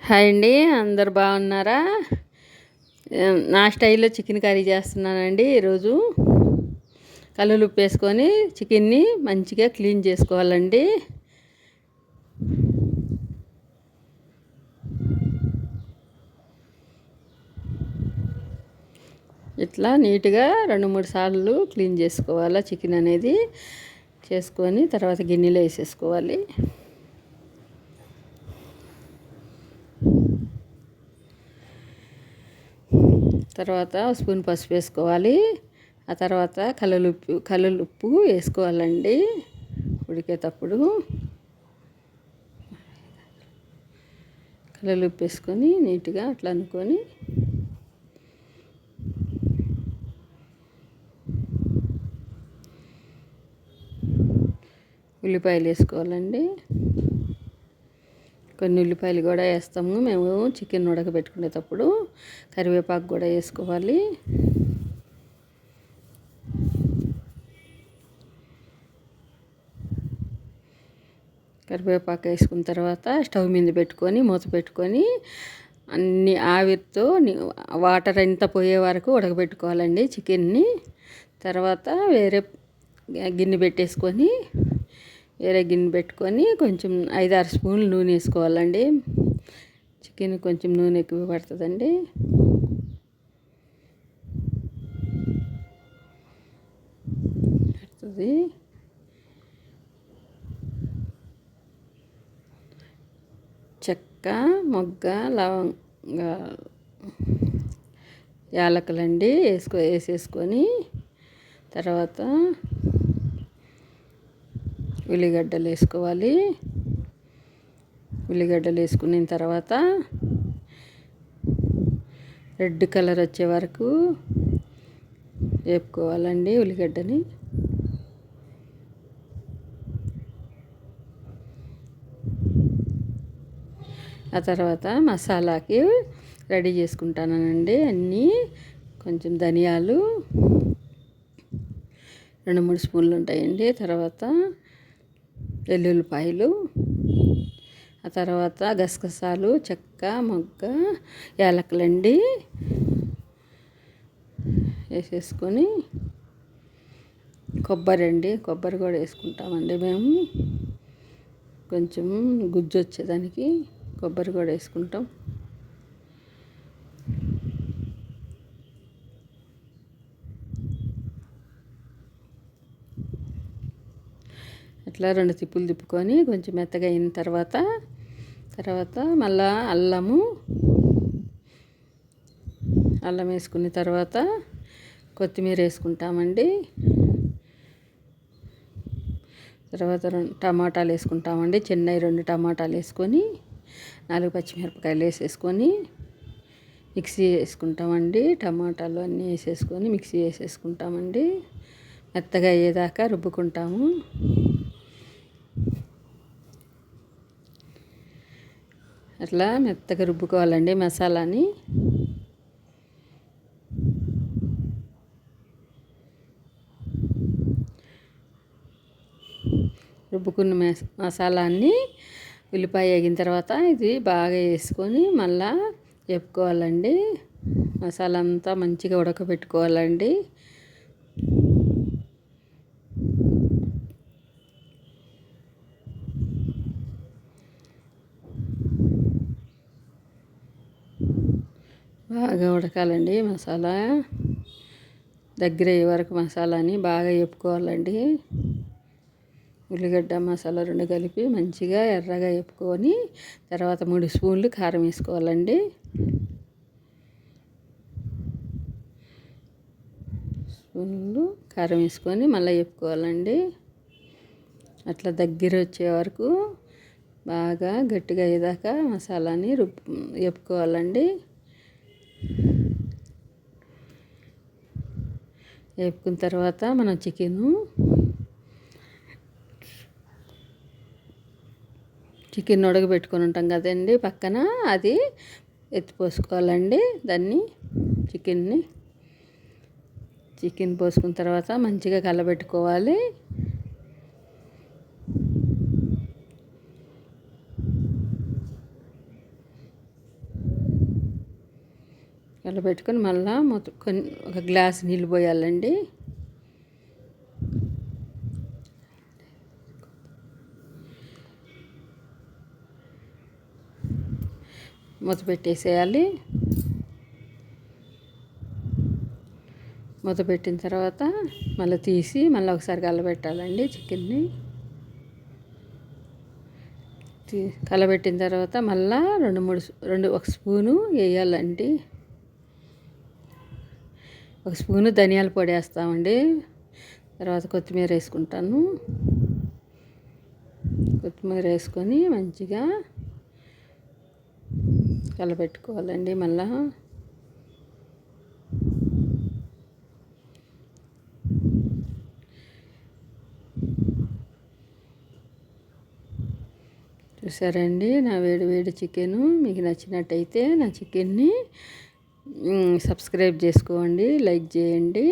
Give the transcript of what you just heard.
Hi అండి, అందరు బాగున్నారా? నా స్టైల్లో చికెన్ కర్రీ చేస్తున్నానండి. ఈరోజు కల్లుప్పు వేసుకొని చికెన్ని మంచిగా క్లీన్ చేసుకోవాలండి. ఇట్లా నీట్గా 2-3 సార్లు క్లీన్ చేసుకోవాలి. చికెన్ అనేది చేసుకొని తర్వాత గిన్నెలో వేసేసుకోవాలి. తర్వాత స్పూన్ పసుపు వేసుకోవాలి. ఆ తర్వాత కల్లుప్పు వేసుకోవాలండి. ఉడికేటప్పుడు కల్లుప్పు వేసుకొని నీట్గా అట్లా అనుకొని ఉల్లిపాయలు వేసుకోవాలండి. కొన్ని ఉల్లిపాయలు కూడా వేస్తాము మేము చికెన్ ఉడకబెట్టుకునేటప్పుడు. కరివేపాకు కూడా వేసుకోవాలి. కరివేపాకు వేసుకున్న తర్వాత స్టవ్ మీద పెట్టుకొని మూత పెట్టుకొని అన్ని ఆవిరితో వాటర్ అంతా పోయే వరకు ఉడకబెట్టుకోవాలండి చికెన్ని. తర్వాత వేరే గిన్నె పెట్టుకొని కొంచెం 5-6 స్పూన్లు నూనె వేసుకోవాలండి. చికెన్ కొంచెం నూనె ఎక్కువ పడుతుందండి. చెక్క, మొగ్గ, లవంగ, యాలకులండి వేసేసుకొని తర్వాత ఉల్లిగడ్డలు వేసుకోవాలి. ఉల్లిగడ్డలు వేసుకున్న తర్వాత రెడ్ కలర్ వచ్చే వరకు వేపుకోవాలండి ఉల్లిగడ్డని. ఆ తర్వాత మసాలాకి రెడీ చేసుకుంటానండి అన్నీ. కొంచెం ధనియాలు 2-3 స్పూన్లు ఉంటాయండి. తర్వాత వెల్లుల్లిపాయలు, ఆ తర్వాత గసగసాలు, చెక్క, మొగ్గ, యాలకులండి వేసేసుకొని కొబ్బరి కూడా వేసుకుంటామండి మేము. కొంచెం గుజ్జు వచ్చేదానికి కొబ్బరి కూడా వేసుకుంటాం. అట్లా 2 తిప్పులు తిప్పుకొని కొంచెం మెత్తగా అయిన తర్వాత మళ్ళా అల్లం వేసుకున్న తర్వాత కొత్తిమీర వేసుకుంటామండి. తర్వాత టమాటాలు వేసుకుంటామండి. చిన్నవి 2 టమాటాలు వేసుకొని 4 పచ్చిమిరపకాయలు వేసేసుకొని మిక్సీ వేసుకుంటామండి. టమాటాలు అన్నీ వేసేసుకొని మిక్సీ వేసేసుకుంటామండి. మెత్తగా అయ్యేదాకా రుబ్బుకుంటాము. అట్లా మెత్తగా రుబ్బుకోవాలండి మసాలాని. రుబ్బుకున్న మసాలాన్ని ఉల్లిపాయ వేగిన తర్వాత ఇది బాగా వేసుకొని మళ్ళా వేపుకోవాలండి. మసాలా అంతా మంచిగా ఉడకబెట్టుకోవాలండి. బాగా ఉడకాలండి మసాలా. దగ్గర అయ్యే వరకు మసాలాని బాగా వేపుకోవాలండి. ఉల్లిగడ్డ మసాలా 2 కలిపి మంచిగా ఎర్రగా వేపుకొని తర్వాత 3 స్పూన్లు కారం వేసుకోవాలండి. కారం వేసుకొని మళ్ళీ వేపుకోవాలండి. అట్లా దగ్గర వచ్చే వరకు బాగా గట్టిగా అయ్యేదాకా మసాలాని వేపుకోవాలండి. వేపుకున్న తర్వాత మనం చికెన్ ఉడకబెట్టుకొని ఉంటాం కదండి పక్కన, అది ఎత్తిపోసుకోవాలండి. దాన్ని చికెన్ పోసుకున్న తర్వాత మంచిగా కలబెట్టుకోవాలి. కలపెట్టుకొని మళ్ళీ మొత్తం ఒక గ్లాస్ నీళ్ళు పోయాలండి. మూత పెట్టేసేయాలి. మూత పెట్టిన తర్వాత మళ్ళీ తీసి మళ్ళీ ఒకసారి కలబెట్టాలండి చికెన్ని. కలబెట్టిన తర్వాత మళ్ళీ ఒక స్పూను వేయాలండి. ఒక స్పూను ధనియాల పొడి వేస్తామండి. తర్వాత కొత్తిమీర వేసుకుంటాను. కొత్తిమీర వేసుకొని మంచిగా కలపెట్టుకోవాలండి. మళ్ళా చూసారండి నా వేడి వేడి చికెను. మీకు నచ్చినట్టయితే నా చికెన్ని సబ్స్క్రైబ్ చేసుకోండి, లైక్ చేయండి.